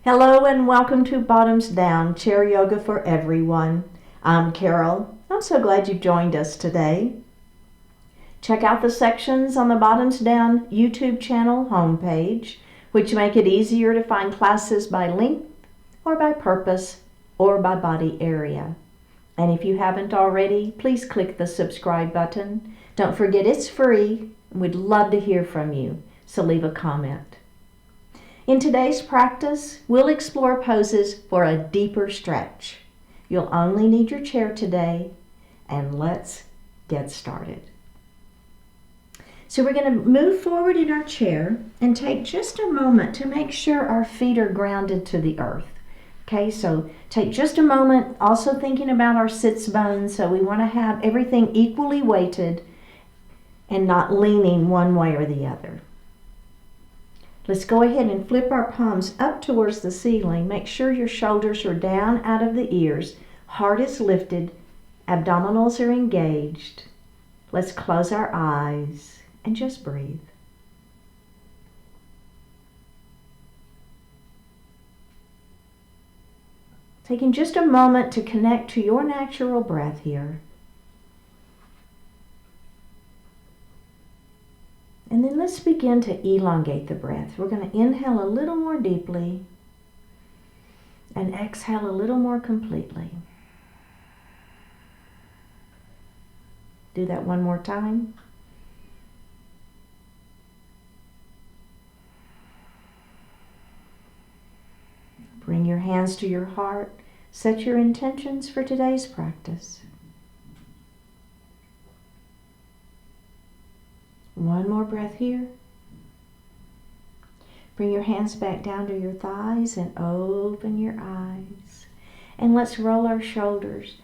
Hello and welcome to Bottoms Down, Chair Yoga for Everyone. I'm Carol. I'm so glad you've joined us today. Check out the sections on the Bottoms Down YouTube channel homepage, which make it easier to find classes by length or by purpose or by body area. And if you haven't already, please click the subscribe button. Don't forget it's free. We'd love to hear from you, so leave a comment. In today's practice, we'll explore poses for a deeper stretch. You'll only need your chair today, and let's get started. So we're going to move forward in our chair and take just a moment to make sure our feet are grounded to the earth. Okay, so take just a moment, also thinking about our sits bones, so we want to have everything equally weighted and not leaning one way or the other. Let's go ahead and flip our palms up towards the ceiling. Make sure your shoulders are down out of the ears. Heart is lifted. Abdominals are engaged. Let's close our eyes and just breathe. Taking just a moment to connect to your natural breath here. And then let's begin to elongate the breath. We're going to inhale a little more deeply and exhale a little more completely. Do that one more time. Bring your hands to your heart. Set your intentions for today's practice. One more breath here. Bring your hands back down to your thighs and open your eyes. And let's roll our shoulders.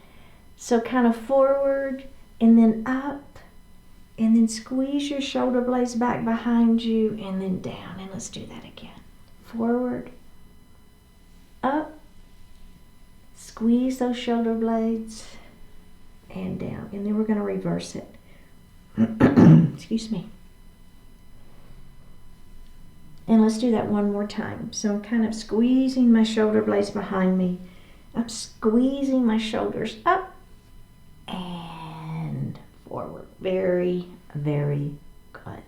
So kind of forward and then up. And then squeeze your shoulder blades back behind you and then down. And let's do that again. Forward, up. Squeeze those shoulder blades and down. And then we're going to reverse it. Excuse me. And let's do that one more time. So I'm kind of squeezing my shoulder blades behind me. I'm squeezing my shoulders up and forward. Very, very good.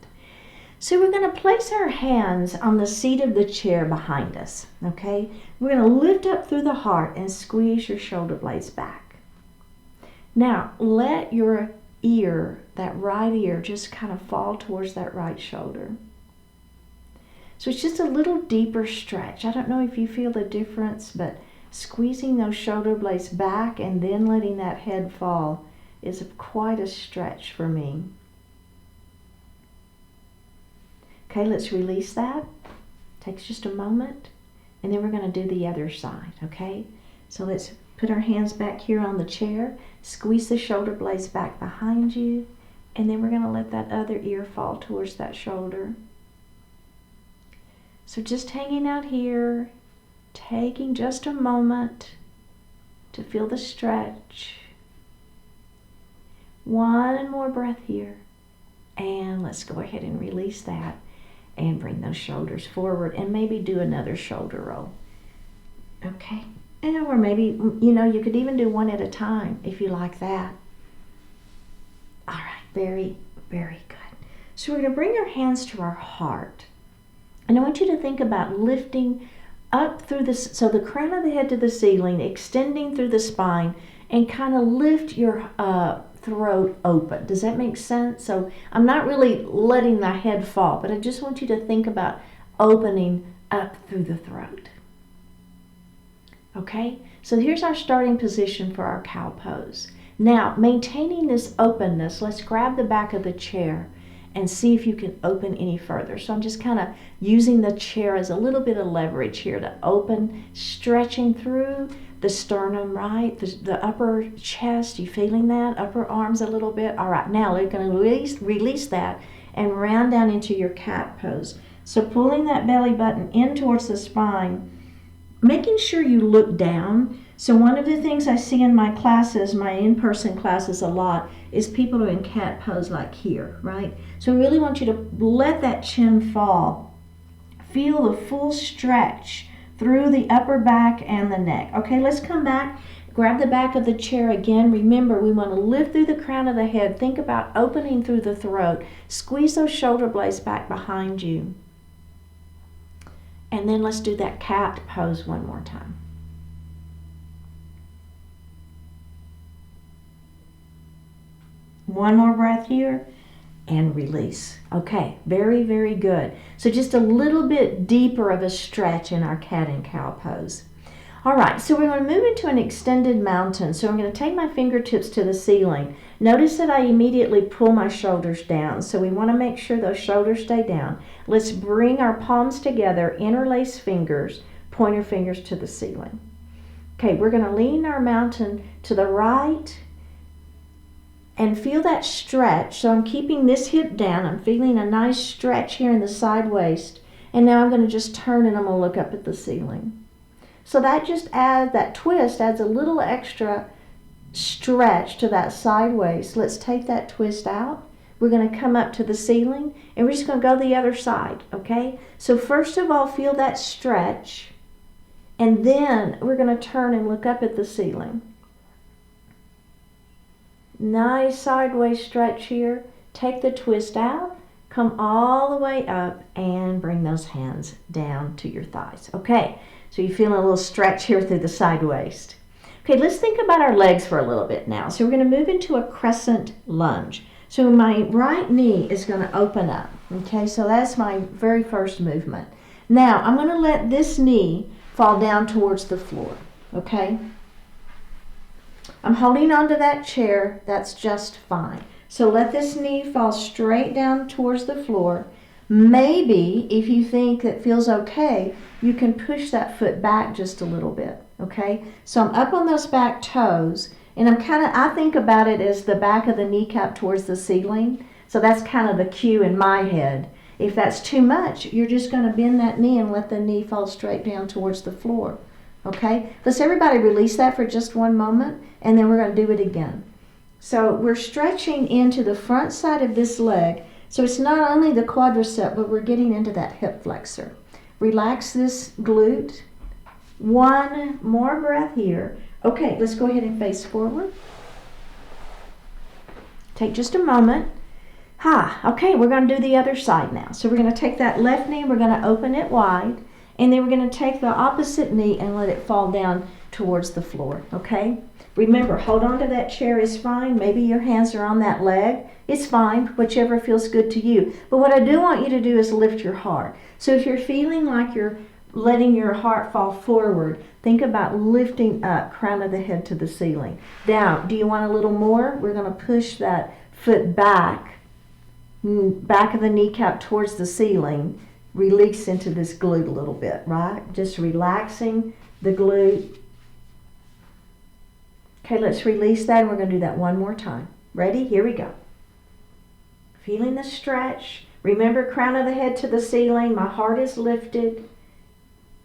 So we're going to place our hands on the seat of the chair behind us. Okay? We're going to lift up through the heart and squeeze your shoulder blades back. Now, let your ear, that right ear, just kind of fall towards that right shoulder. So it's just a little deeper stretch. I don't know if you feel the difference, but squeezing those shoulder blades back and then letting that head fall is quite a stretch for me. Okay, let's release that. Takes just a moment, and then we're going to do the other side, okay? So let's put our hands back here on the chair, squeeze the shoulder blades back behind you, and then we're going to let that other ear fall towards that shoulder. So just hanging out here, taking just a moment to feel the stretch. One more breath here, and let's go ahead and release that and bring those shoulders forward and maybe do another shoulder roll. Okay. Or maybe, you could even do one at a time if you like that. All right, very, very good. So we're going to bring our hands to our heart. And I want you to think about lifting up through so the crown of the head to the ceiling, extending through the spine, and kind of lift your throat open. Does that make sense? So I'm not really letting the head fall, but I just want you to think about opening up through the throat. Okay, so here's our starting position for our cow pose. Now, maintaining this openness, let's grab the back of the chair and see if you can open any further. So I'm just kind of using the chair as a little bit of leverage here to open, stretching through the sternum, right? The upper chest, you feeling that? Upper arms a little bit. All right, now we're going to release that and round down into your cat pose. So pulling that belly button in towards the spine, making sure you look down. So one of the things I see in my classes, my in-person classes a lot, is people are in cat pose like here, right? So I really want you to let that chin fall. Feel the full stretch through the upper back and the neck. Okay, let's come back. Grab the back of the chair again. Remember, we want to lift through the crown of the head. Think about opening through the throat. Squeeze those shoulder blades back behind you. And then let's do that cat pose one more time. One more breath here and release. Okay, very, very good. So just a little bit deeper of a stretch in our cat and cow pose. All right, so we're going to move into an extended mountain. So I'm going to take my fingertips to the ceiling. Notice that I immediately pull my shoulders down. So we want to make sure those shoulders stay down. Let's bring our palms together, interlace fingers, pointer fingers to the ceiling. Okay, we're going to lean our mountain to the right and feel that stretch. So I'm keeping this hip down. I'm feeling a nice stretch here in the side waist. And now I'm going to just turn and I'm going to look up at the ceiling. So that just adds, that twist adds a little extra stretch to that side waist. Let's take that twist out. We're going to come up to the ceiling and we're just going to go the other side, okay? So first of all, feel that stretch, and then we're going to turn and look up at the ceiling. Nice sideways stretch here. Take the twist out, come all the way up, and bring those hands down to your thighs. Okay, so you're feeling a little stretch here through the side waist. Okay, let's think about our legs for a little bit now. So we're going to move into a crescent lunge. So my right knee is going to open up. Okay, so that's my very first movement. Now I'm going to let this knee fall down towards the floor. Okay, I'm holding onto that chair. That's just fine. So let this knee fall straight down towards the floor. Maybe if you think it feels okay, you can push that foot back just a little bit, okay? So I'm up on those back toes, and I think about it as the back of the kneecap towards the ceiling. So that's kind of the cue in my head. If that's too much, you're just going to bend that knee and let the knee fall straight down towards the floor, okay? Let's everybody release that for just one moment, and then we're going to do it again. So we're stretching into the front side of this leg. So it's not only the quadricep, but we're getting into that hip flexor. Relax this glute. One more breath here. Okay, let's go ahead and face forward. Take just a moment. Okay, we're going to do the other side now. So we're going to take that left knee, we're going to open it wide, and then we're going to take the opposite knee and let it fall down towards the floor, okay? Remember, hold on to that chair is fine. Maybe your hands are on that leg. It's fine, whichever feels good to you. But what I do want you to do is lift your heart. So if you're feeling like you're letting your heart fall forward, think about lifting up, crown of the head to the ceiling. Now, do you want a little more? We're going to push that foot back of the kneecap towards the ceiling. Release into this glute a little bit, right? Just relaxing the glute. Okay, let's release that, and we're going to do that one more time. Ready? Here we go. Feeling the stretch. Remember, crown of the head to the ceiling. My heart is lifted.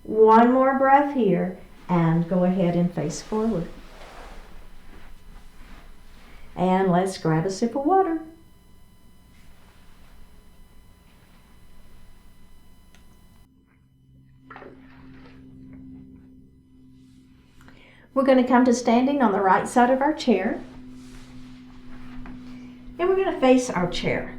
One more breath here, and go ahead and face forward. And let's grab a sip of water. We're going to come to standing on the right side of our chair. And we're going to face our chair.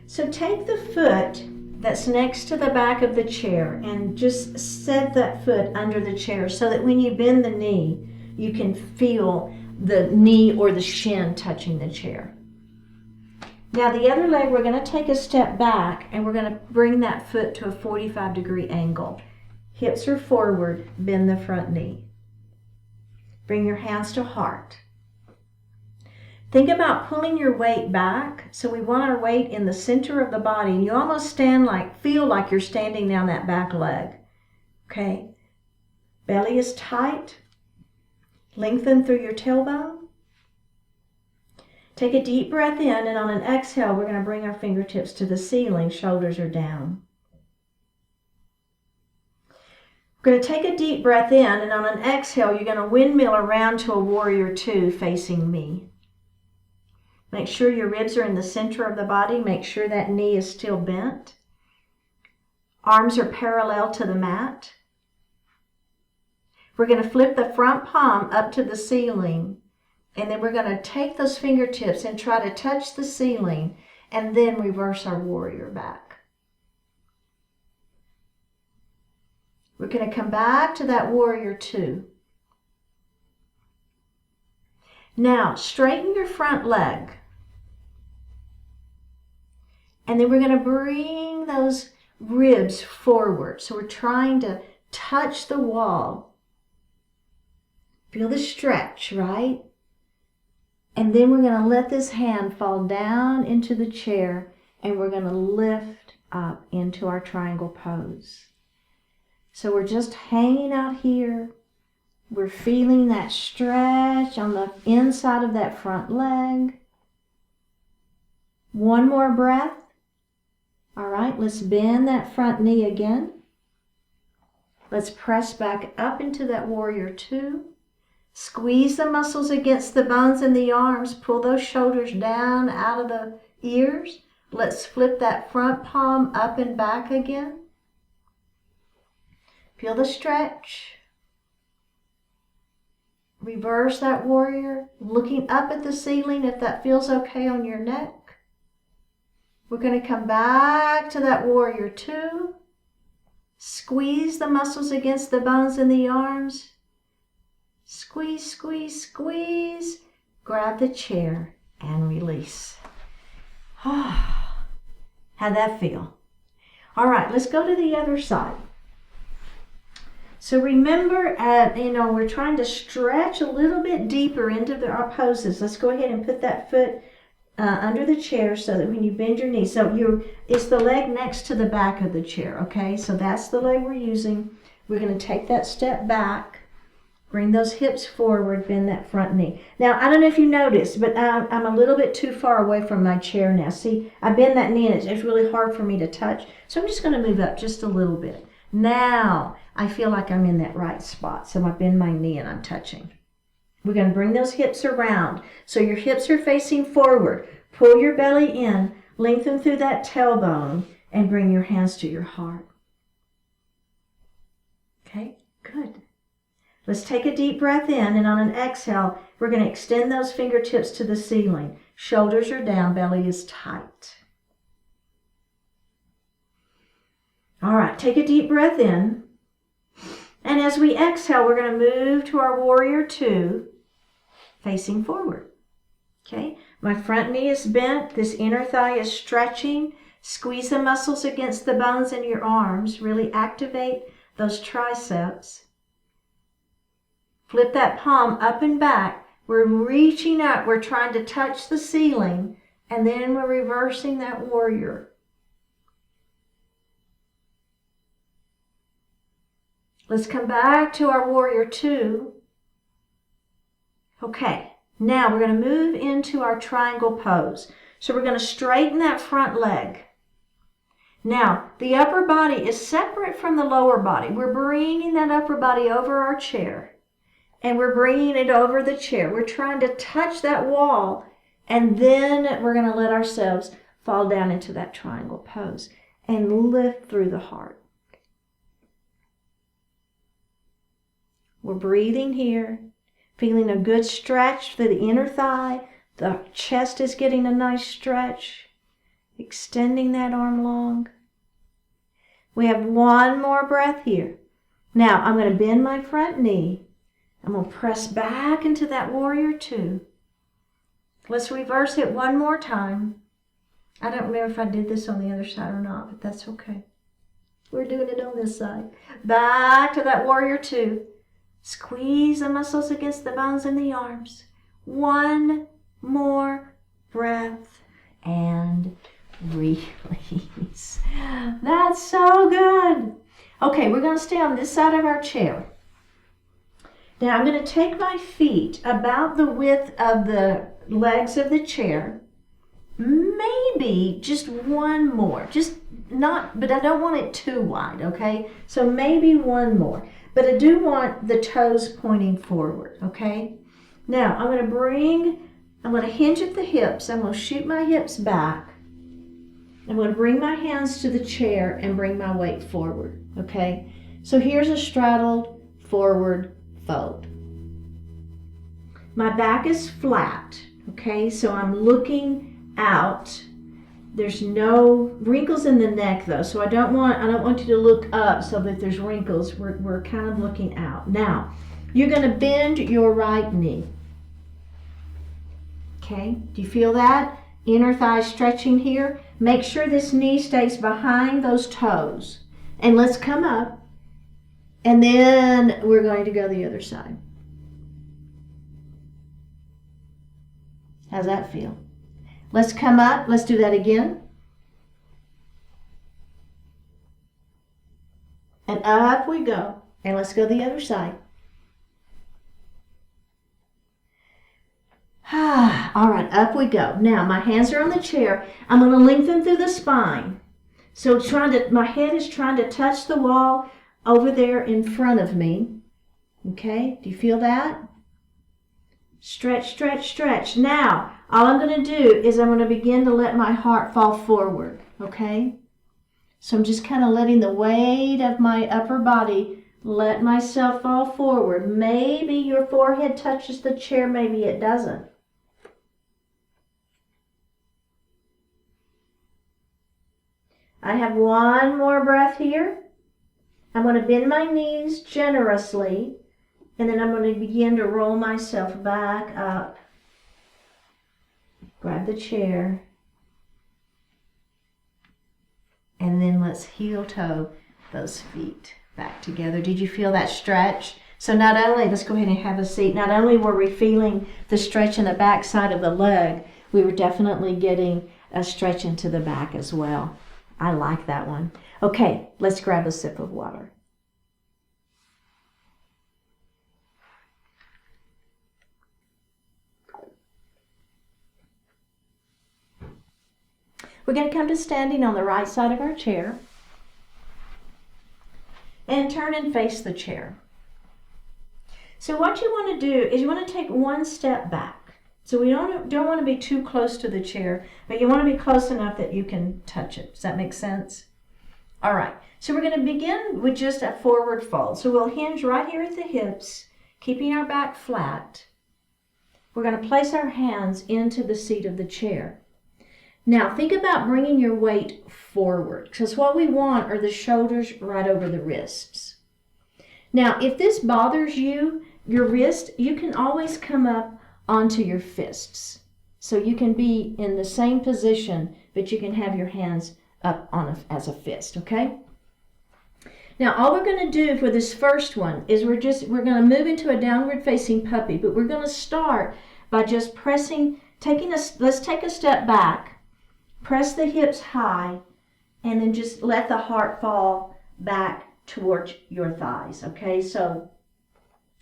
So take the foot that's next to the back of the chair and just set that foot under the chair so that when you bend the knee, you can feel the knee or the shin touching the chair. Now the other leg, we're going to take a step back and we're going to bring that foot to a 45-degree angle. Hips are forward, bend the front knee. Bring your hands to heart. Think about pulling your weight back. So we want our weight in the center of the body, and you almost feel like you're standing down that back leg. Okay? Belly is tight. Lengthen through your tailbone. Take a deep breath in, and on an exhale, we're going to bring our fingertips to the ceiling. Shoulders are down. We're going to take a deep breath in, and on an exhale, you're going to windmill around to a warrior two facing me. Make sure your ribs are in the center of the body. Make sure that knee is still bent. Arms are parallel to the mat. We're going to flip the front palm up to the ceiling, and then we're going to take those fingertips and try to touch the ceiling, and then reverse our warrior back. We're going to come back to that warrior 2. Now, straighten your front leg. And then we're going to bring those ribs forward. So we're trying to touch the wall. Feel the stretch, right? And then we're going to let this hand fall down into the chair, and we're going to lift up into our triangle pose. So we're just hanging out here. We're feeling that stretch on the inside of that front leg. One more breath. All right, let's bend that front knee again. Let's press back up into that warrior 2. Squeeze the muscles against the bones in the arms. Pull those shoulders down out of the ears. Let's flip that front palm up and back again. Feel the stretch. Reverse that warrior, looking up at the ceiling if that feels okay on your neck. We're going to come back to that warrior 2. Squeeze the muscles against the bones in the arms. Squeeze, squeeze, squeeze. Grab the chair and release. How'd that feel? All right, let's go to the other side. So remember, we're trying to stretch a little bit deeper into our poses. Let's go ahead and put that foot under the chair so that when you bend your knee, it's the leg next to the back of the chair, okay? So that's the leg we're using. We're going to take that step back, bring those hips forward, bend that front knee. Now, I don't know if you noticed, but I'm a little bit too far away from my chair now. See, I bend that knee and it's really hard for me to touch. So I'm just going to move up just a little bit. Now, I feel like I'm in that right spot. So I bend my knee and I'm touching. We're going to bring those hips around. So your hips are facing forward. Pull your belly in, lengthen through that tailbone, and bring your hands to your heart. Okay, good. Let's take a deep breath in, and on an exhale, we're going to extend those fingertips to the ceiling. Shoulders are down, belly is tight. All right, take a deep breath in. And as we exhale, we're going to move to our warrior 2, facing forward. Okay, my front knee is bent. This inner thigh is stretching. Squeeze the muscles against the bones in your arms. Really activate those triceps. Flip that palm up and back. We're reaching up. We're trying to touch the ceiling. And then we're reversing that warrior. Let's come back to our warrior 2. Okay, now we're going to move into our triangle pose. So we're going to straighten that front leg. Now, the upper body is separate from the lower body. We're bringing that upper body over our chair. And we're bringing it over the chair. We're trying to touch that wall. And then we're going to let ourselves fall down into that triangle pose and lift through the heart. We're breathing here, feeling a good stretch through the inner thigh. The chest is getting a nice stretch, extending that arm long. We have one more breath here. Now, I'm going to bend my front knee. I'm going to press back into that warrior 2. Let's reverse it one more time. I don't remember if I did this on the other side or not, but that's okay. We're doing it on this side. Back to that warrior 2. Squeeze the muscles against the bones in the arms. One more breath and release. That's so good. Okay, we're going to stay on this side of our chair. Now I'm going to take my feet about the width of the legs of the chair. Maybe just one more. But I don't want it too wide, okay? So maybe one more. But I do want the toes pointing forward, okay? Now, I'm going to hinge at the hips. I'm going to shoot my hips back. I'm going to bring my hands to the chair and bring my weight forward, okay? So here's a straddled forward fold. My back is flat, okay? So I'm looking out. There's no wrinkles in the neck though, so I don't want you to look up so that there's wrinkles. We're kind of looking out. Now, you're going to bend your right knee. Okay, do you feel that? Inner thigh stretching here. Make sure this knee stays behind those toes. And let's come up. And then we're going to go the other side. How's that feel? Let's come up. Let's do that again. And up we go. And let's go the other side. All right, up we go. Now, my hands are on the chair. I'm going to lengthen through the spine. So my head is trying to touch the wall over there in front of me. Okay, do you feel that? Stretch, stretch, stretch. Now, all I'm going to do is I'm going to begin to let my heart fall forward. Okay? So I'm just kind of letting the weight of my upper body let myself fall forward. Maybe your forehead touches the chair, maybe it doesn't. I have one more breath here. I'm going to bend my knees generously, and then I'm going to begin to roll myself back up. Grab the chair. And then let's heel toe those feet back together. Did you feel that stretch? So not only, let's go ahead and have a seat, not only were we feeling the stretch in the back side of the leg, we were definitely getting a stretch into the back as well. I like that one. Okay, let's grab a sip of water. We're going to come to standing on the right side of our chair and turn and face the chair. So what you want to do is you want to take one step back. So we don't want to be too close to the chair, but you want to be close enough that you can touch it. Does that make sense? All right, so we're going to begin with just a forward fold. So we'll hinge right here at the hips, keeping our back flat. We're going to place our hands into the seat of the chair. Now think about bringing your weight forward, because what we want are the shoulders right over the wrists. Now if this bothers you, your wrist, you can always come up onto your fists. So you can be in the same position, but you can have your hands up as a fist, okay? Now all we're going to do for this first one is we're going to move into a downward facing puppy, but we're going to start by just pressing, let's take a step back, press the hips high, and then just let the heart fall back towards your thighs, okay? So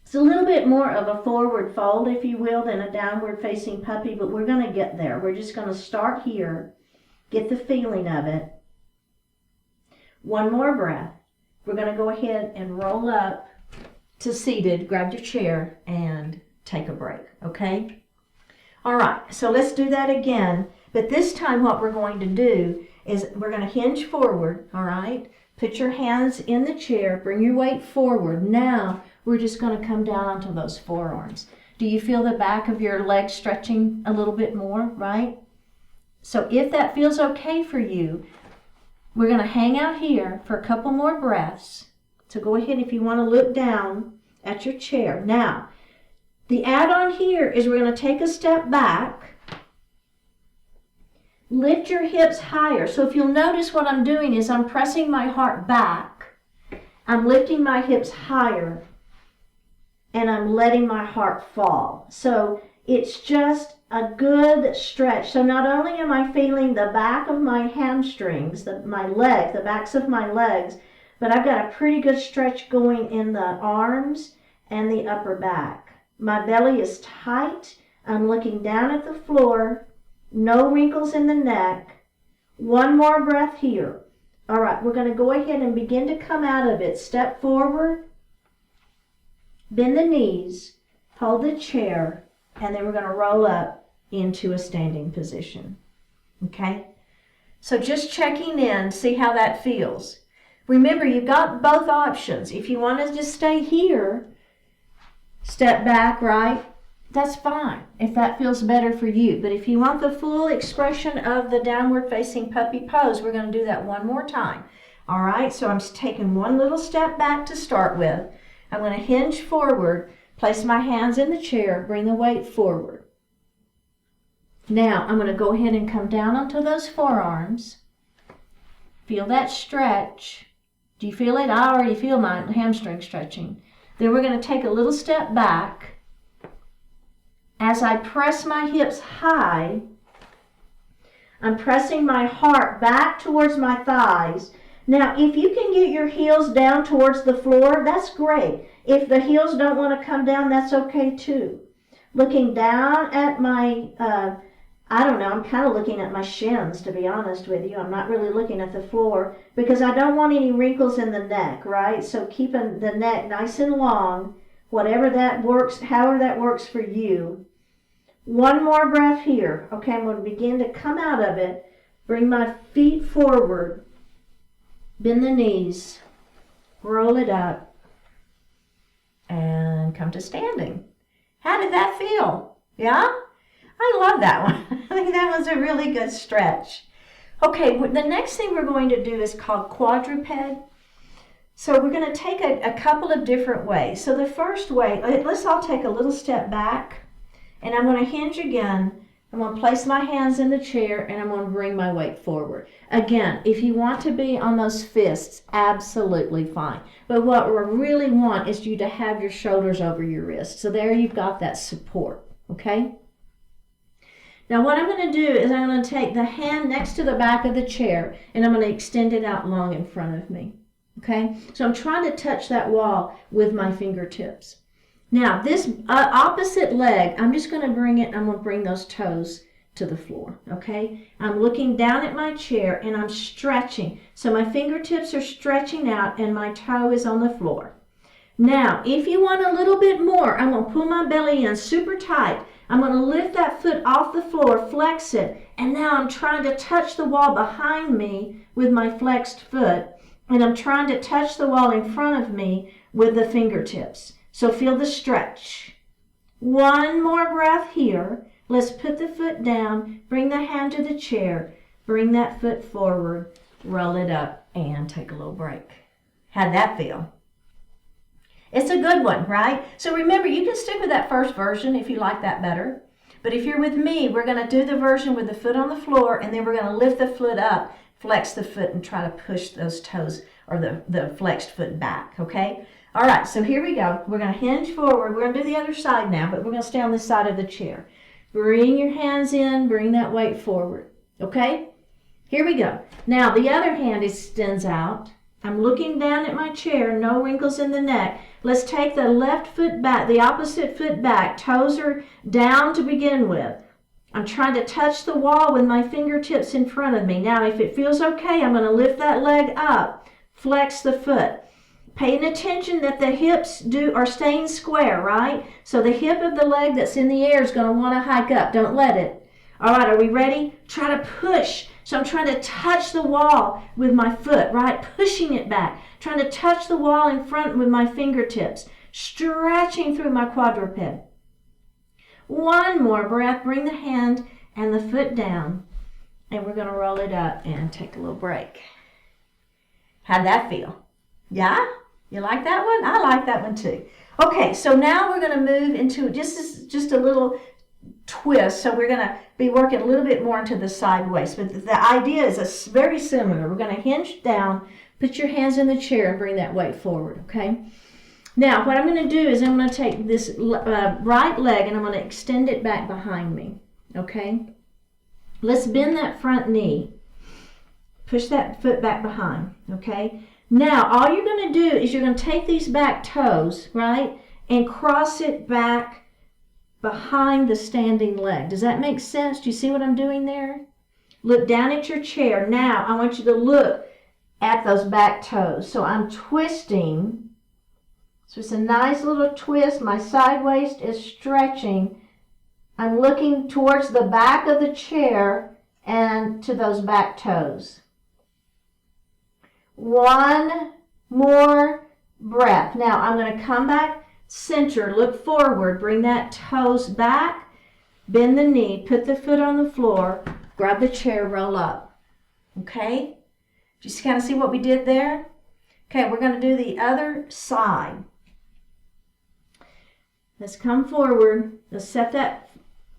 it's a little bit more of a forward fold, if you will, than a downward facing puppy, but we're going to get there. We're just going to start here, get the feeling of it. One more breath. We're going to go ahead and roll up to seated, grab your chair, and take a break, okay? All right, so let's do that again, but this time what we're going to do is we're going to hinge forward, all right? Put your hands in the chair, bring your weight forward. Now, we're just going to come down onto those forearms. Do you feel the back of your leg stretching a little bit more, right? So if that feels okay for you, we're going to hang out here for a couple more breaths. So go ahead if you want to look down at your chair. Now, the add-on here is we're going to take a step back. Lift your hips higher. So if you'll notice what I'm doing is I'm pressing my heart back. I'm lifting my hips higher. And I'm letting my heart fall. So it's just a good stretch. So not only am I feeling the back of my hamstrings, the backs of my legs, but I've got a pretty good stretch going in the arms and the upper back. My belly is tight. I'm looking down at the floor. No wrinkles in the neck. One more breath here. All right, we're going to go ahead and begin to come out of it. Step forward. Bend the knees, hold the chair, and then we're going to roll up into a standing position. Okay? So just checking in, see how that feels. Remember, you've got both options. If you want to just stay here, step back, right? That's fine if that feels better for you. But if you want the full expression of the downward facing puppy pose, we're going to do that one more time. All right, so I'm taking one little step back to start with. I'm going to hinge forward, place my hands in the chair, bring the weight forward. Now I'm going to go ahead and come down onto those forearms. Feel that stretch. Do you feel it? I already feel my hamstring stretching. Then we're going to take a little step back. As I press my hips high, I'm pressing my heart back towards my thighs. Now, if you can get your heels down towards the floor, that's great. If the heels don't want to come down, that's okay too. Looking down at my, I'm kind of looking at my shins, to be honest with you. I'm not really looking at the floor because I don't want any wrinkles in the neck, right? So keeping the neck nice and long, whatever that works, however that works for you. One more breath here. Okay, I'm going to begin to come out of it. Bring my feet forward. Bend the knees. Roll it up. And come to standing. How did that feel? Yeah? I love that one. I think that was a really good stretch. Okay, the next thing we're going to do is called quadruped. So we're going to take a couple of different ways. So the first way, let's all take a little step back. And I'm going to hinge again. I'm going to place my hands in the chair and I'm going to bring my weight forward. Again, if you want to be on those fists, absolutely fine. But what we really want is you to have your shoulders over your wrists. So there you've got that support, okay? Now what I'm going to do is I'm going to take the hand next to the back of the chair and I'm going to extend it out long in front of me, okay? So I'm trying to touch that wall with my fingertips. Now, this opposite leg, I'm just going to bring it, I'm going to bring those toes to the floor, okay? I'm looking down at my chair and I'm stretching. So my fingertips are stretching out and my toe is on the floor. Now, if you want a little bit more, I'm going to pull my belly in super tight. I'm going to lift that foot off the floor, flex it, and now I'm trying to touch the wall behind me with my flexed foot, and I'm trying to touch the wall in front of me with the fingertips. So feel the stretch. One more breath here. Let's put the foot down, bring the hand to the chair, bring that foot forward, roll it up, and take a little break. How'd that feel? It's a good one, right? So remember, you can stick with that first version if you like that better. But if you're with me, we're going to do the version with the foot on the floor, and then we're going to lift the foot up, flex the foot, and try to push those toes or the flexed foot back, okay? All right, so here we go. We're going to hinge forward. We're going to do the other side now, but we're going to stay on this side of the chair. Bring your hands in, bring that weight forward, okay? Here we go. Now, the other hand extends out. I'm looking down at my chair, no wrinkles in the neck. Let's take the left foot back, the opposite foot back. Toes are down to begin with. I'm trying to touch the wall with my fingertips in front of me. Now, if it feels okay, I'm going to lift that leg up, flex the foot. Paying attention that the hips are staying square, right? So the hip of the leg that's in the air is going to want to hike up. Don't let it. All right, are we ready? Try to push. So I'm trying to touch the wall with my foot, right? Pushing it back. Trying to touch the wall in front with my fingertips. Stretching through my quadruped. One more breath. Bring the hand and the foot down. And we're going to roll it up and take a little break. How'd that feel? Yeah? You like that one? I like that one too. Okay, so now we're going to move into just a little twist. So we're going to be working a little bit more into the sideways. But the idea is very similar. We're going to hinge down, put your hands in the chair, and bring that weight forward, okay? Now, what I'm going to do is I'm going to take this right leg and I'm going to extend it back behind me, okay? Let's bend that front knee. Push that foot back behind, okay? Now, all you're going to do is you're going to take these back toes, right, and cross it back behind the standing leg. Does that make sense? Do you see what I'm doing there? Look down at your chair. Now, I want you to look at those back toes. So I'm twisting. So it's a nice little twist. My side waist is stretching. I'm looking towards the back of the chair and to those back toes. One more breath. Now I'm going to come back center, look forward, bring that toes back, bend the knee, put the foot on the floor, grab the chair, roll up. Okay? Just kind of see what we did there? Okay, we're going to do the other side. Let's come forward. Let's set that,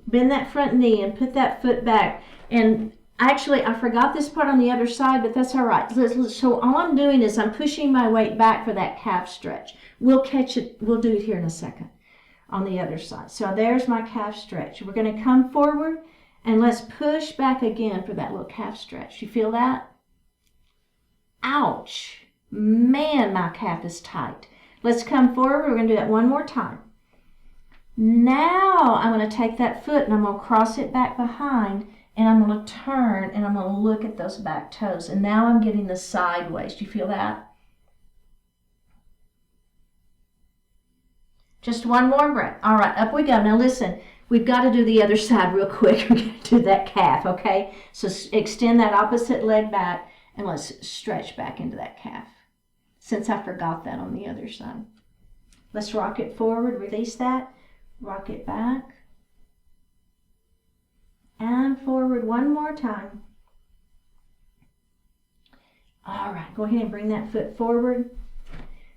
bend that front knee and put that foot back. And actually, I forgot this part on the other side, but that's all right. So all I'm doing is I'm pushing my weight back for that calf stretch. We'll catch it. We'll do it here in a second on the other side. So there's my calf stretch. We're going to come forward and let's push back again for that little calf stretch. You feel that? Ouch. Man, my calf is tight. Let's come forward. We're going to do that one more time. Now I'm going to take that foot and I'm going to cross it back behind and I'm going to turn and I'm going to look at those back toes. And now I'm getting the sideways. Do you feel that? Just one more breath. All right, up we go. Now listen, we've got to do the other side real quick. We're going to do that calf, okay? So extend that opposite leg back and let's stretch back into that calf. Since I forgot that on the other side. Let's rock it forward, release that, rock it back. And forward one more time. All right, go ahead and bring that foot forward.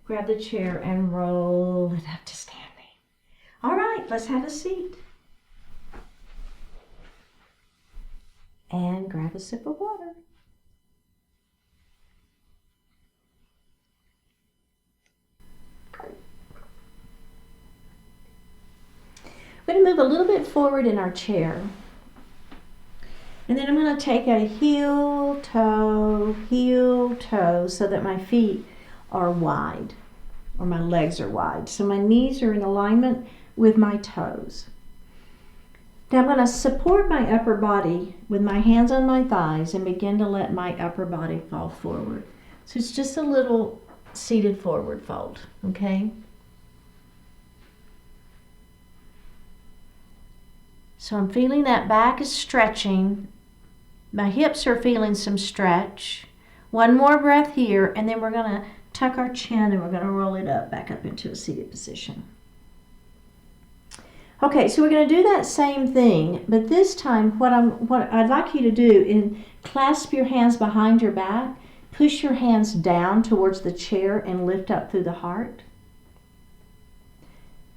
Grab the chair and roll it up to standing. All right, let's have a seat. And grab a sip of water. We're going to move a little bit forward in our chair. And then I'm going to take a heel, toe, so that my feet are wide, or my legs are wide. So my knees are in alignment with my toes. Now I'm going to support my upper body with my hands on my thighs and begin to let my upper body fall forward. So it's just a little seated forward fold, okay? So I'm feeling that back is stretching. My hips are feeling some stretch. One more breath here, and then we're going to tuck our chin and we're going to roll it up, back up into a seated position. Okay, so we're going to do that same thing, but this time what I'd like you to do is clasp your hands behind your back, push your hands down towards the chair and lift up through the heart.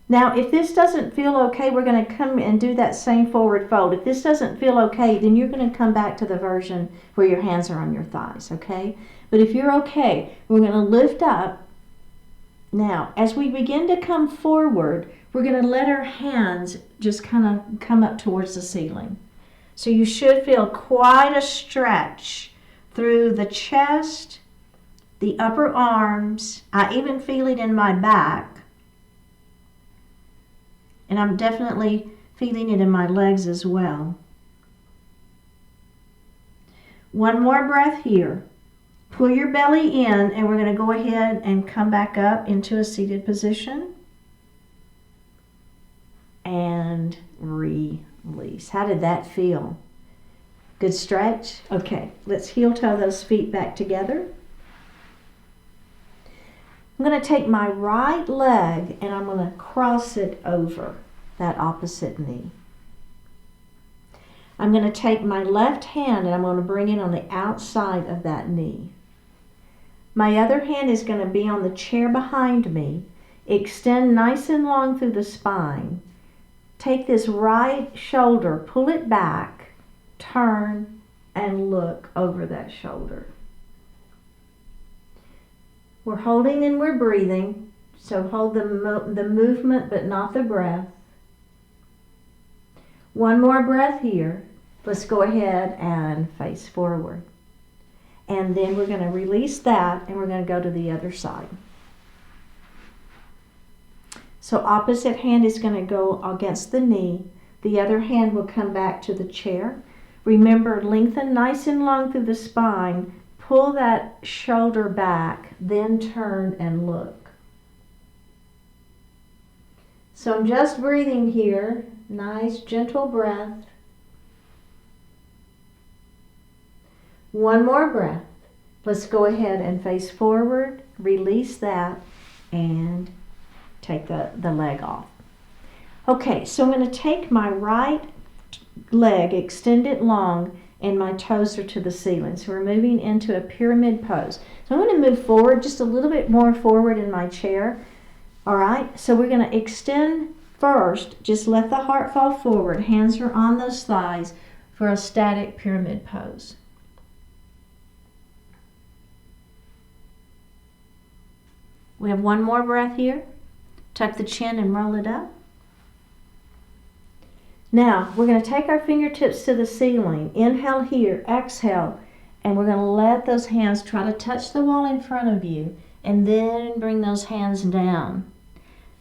Now, if this doesn't feel okay, we're going to come and do that same forward fold. If this doesn't feel okay, then you're going to come back to the version where your hands are on your thighs, okay? But if you're okay, we're going to lift up. Now, as we begin to come forward, we're going to let our hands just kind of come up towards the ceiling. So you should feel quite a stretch through the chest, the upper arms. I even feel it in my back. And I'm definitely feeling it in my legs as well. One more breath here. Pull your belly in, and we're going to go ahead and come back up into a seated position. And release. How did that feel? Good stretch? Okay, let's heel toe those feet back together. I'm going to take my right leg and I'm going to cross it over that opposite knee. I'm going to take my left hand and I'm going to bring it on the outside of that knee. My other hand is going to be on the chair behind me. Extend nice and long through the spine. Take this right shoulder, pull it back, turn, and look over that shoulder. We're holding and we're breathing, so hold the movement but not the breath. One more breath here. Let's go ahead and face forward. And then we're going to release that and we're going to go to the other side. So opposite hand is going to go against the knee. The other hand will come back to the chair. Remember, lengthen nice and long through the spine. Pull that shoulder back, then turn and look. So I'm just breathing here. Nice, gentle breath. One more breath. Let's go ahead and face forward, release that, and take the leg off. Okay, so I'm going to take my right leg, extend it long, and my toes are to the ceiling. So we're moving into a pyramid pose. So I'm going to move forward, just a little bit more forward in my chair. All right, so we're going to extend first. Just let the heart fall forward. Hands are on those thighs for a static pyramid pose. We have one more breath here. Tuck the chin and roll it up. Now, we're going to take our fingertips to the ceiling. Inhale here, exhale, and we're going to let those hands try to touch the wall in front of you, and then bring those hands down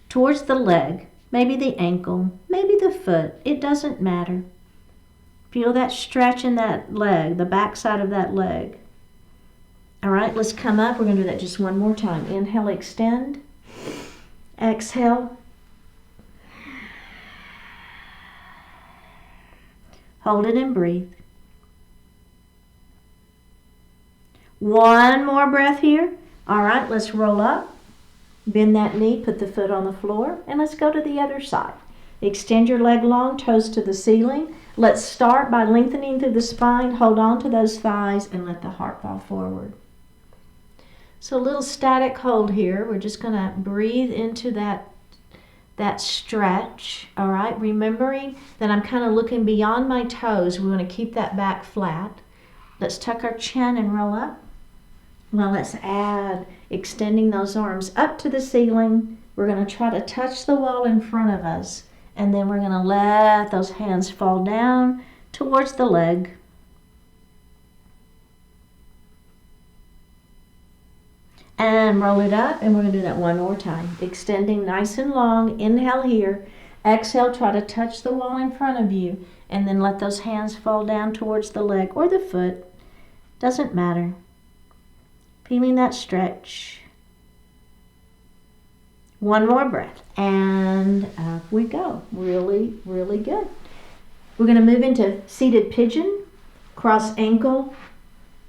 towards the leg, maybe the ankle, maybe the foot. It doesn't matter. Feel that stretch in that leg, the back side of that leg. All right, let's come up. We're going to do that just one more time. Inhale, extend. Exhale. Hold it and breathe. One more breath here. All right, let's roll up. Bend that knee, put the foot on the floor, and let's go to the other side. Extend your leg long, toes to the ceiling. Let's start by lengthening through the spine. Hold on to those thighs and let the heart fall forward. So a little static hold here. We're just going to breathe into that stretch. All right, remembering that I'm kind of looking beyond my toes. We want to keep that back flat. Let's tuck our chin and roll up. Now let's add extending those arms up to the ceiling. We're going to try to touch the wall in front of us, and then we're going to let those hands fall down towards the leg. And roll it up, and we're going to do that one more time. Extending nice and long. Inhale here. Exhale, try to touch the wall in front of you, and then let those hands fall down towards the leg or the foot. Doesn't matter. Feeling that stretch. One more breath, and up we go. Really, really good. We're going to move into seated pigeon. Cross ankle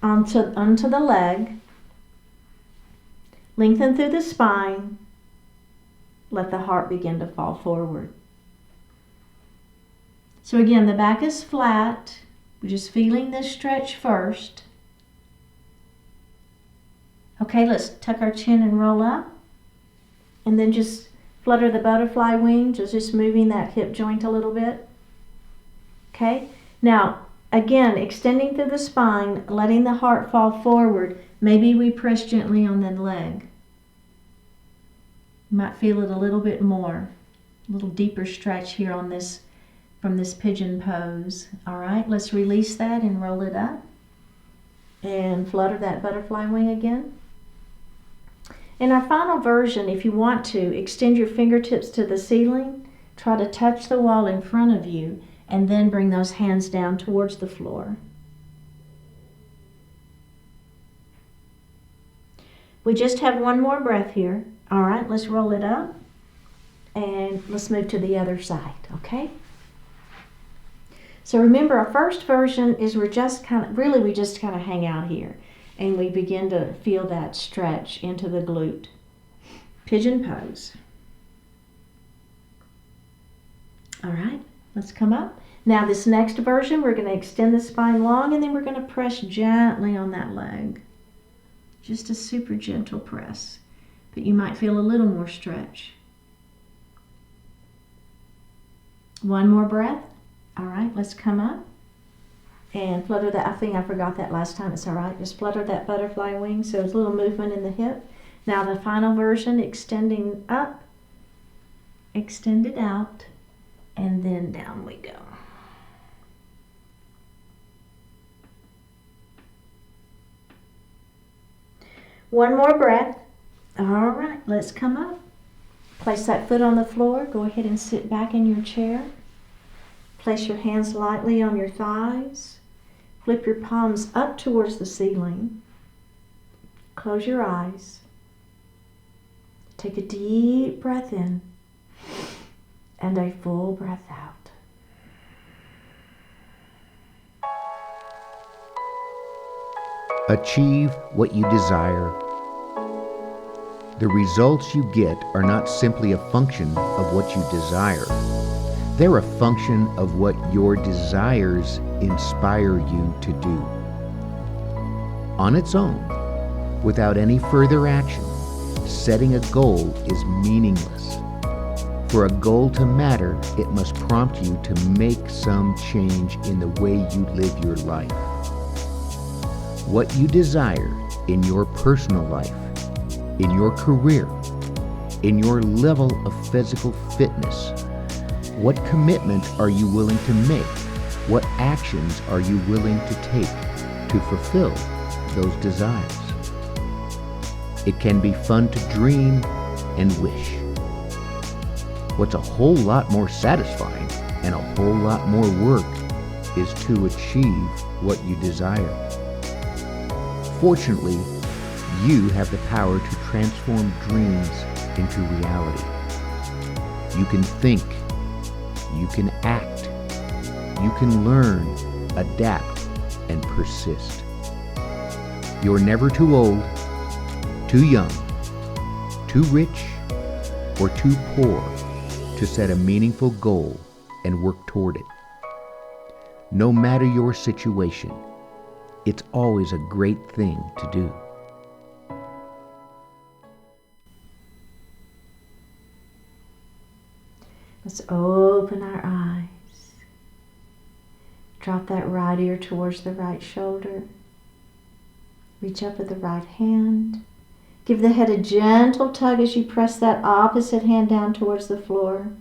onto the leg. Lengthen through the spine. Let the heart begin to fall forward. So again, the back is flat. We're just feeling this stretch first. Okay, let's tuck our chin and roll up. And then just flutter the butterfly wings, just moving that hip joint a little bit. Okay, now again, extending through the spine, letting the heart fall forward. Maybe we press gently on the leg. You might feel it a little bit more, a little deeper stretch here on this, from this pigeon pose. All right, let's release that and roll it up. And flutter that butterfly wing again. In our final version, if you want to, extend your fingertips to the ceiling, try to touch the wall in front of you, and then bring those hands down towards the floor. We just have one more breath here. All right, let's roll it up, and let's move to the other side, okay? So remember, our first version is we just kind of hang out here, and we begin to feel that stretch into the glute. Pigeon pose. All right, let's come up. Now this next version, we're going to extend the spine long, and then we're going to press gently on that leg. Just a super gentle press, but you might feel a little more stretch. One more breath. All right, let's come up and flutter that. I think I forgot that last time. It's all right. Just flutter that butterfly wing, so there's a little movement in the hip. Now the final version, extending up, extend it out, and then down we go. One more breath. All right, let's come up. Place that foot on the floor. Go ahead and sit back in your chair. Place your hands lightly on your thighs. Flip your palms up towards the ceiling. Close your eyes. Take a deep breath in and a full breath out. Achieve what you desire. The results you get are not simply a function of what you desire. They're a function of what your desires inspire you to do. On its own, without any further action, setting a goal is meaningless. For a goal to matter, it must prompt you to make some change in the way you live your life. What you desire in your personal life, in your career, in your level of physical fitness. What commitment are you willing to make? What actions are you willing to take to fulfill those desires? It can be fun to dream and wish. What's a whole lot more satisfying and a whole lot more work is to achieve what you desire. Fortunately, you have the power to transform dreams into reality. You can think, you can act, you can learn, adapt, and persist. You're never too old, too young, too rich, or too poor to set a meaningful goal and work toward it. No matter your situation, it's always a great thing to do. Let's open our eyes. Drop that right ear towards the right shoulder. Reach up with the right hand. Give the head a gentle tug as you press that opposite hand down towards the floor.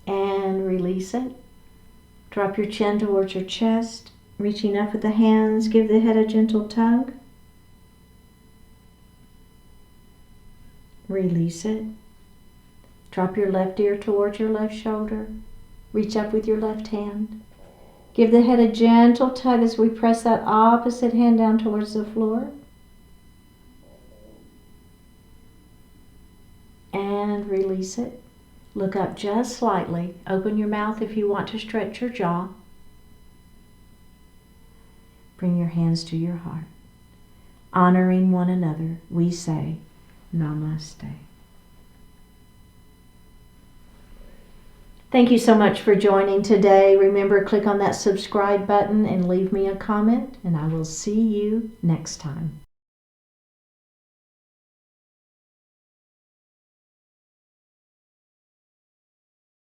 And release it. Drop your chin towards your chest. Reaching up with the hands, give the head a gentle tug. Release it. Drop your left ear towards your left shoulder. Reach up with your left hand. Give the head a gentle tug as we press that opposite hand down towards the floor. And release it. Look up just slightly. Open your mouth if you want to stretch your jaw. Bring your hands to your heart. Honoring one another, we say Namaste. Thank you so much for joining today. Remember, click on that subscribe button and leave me a comment, and I will see you next time.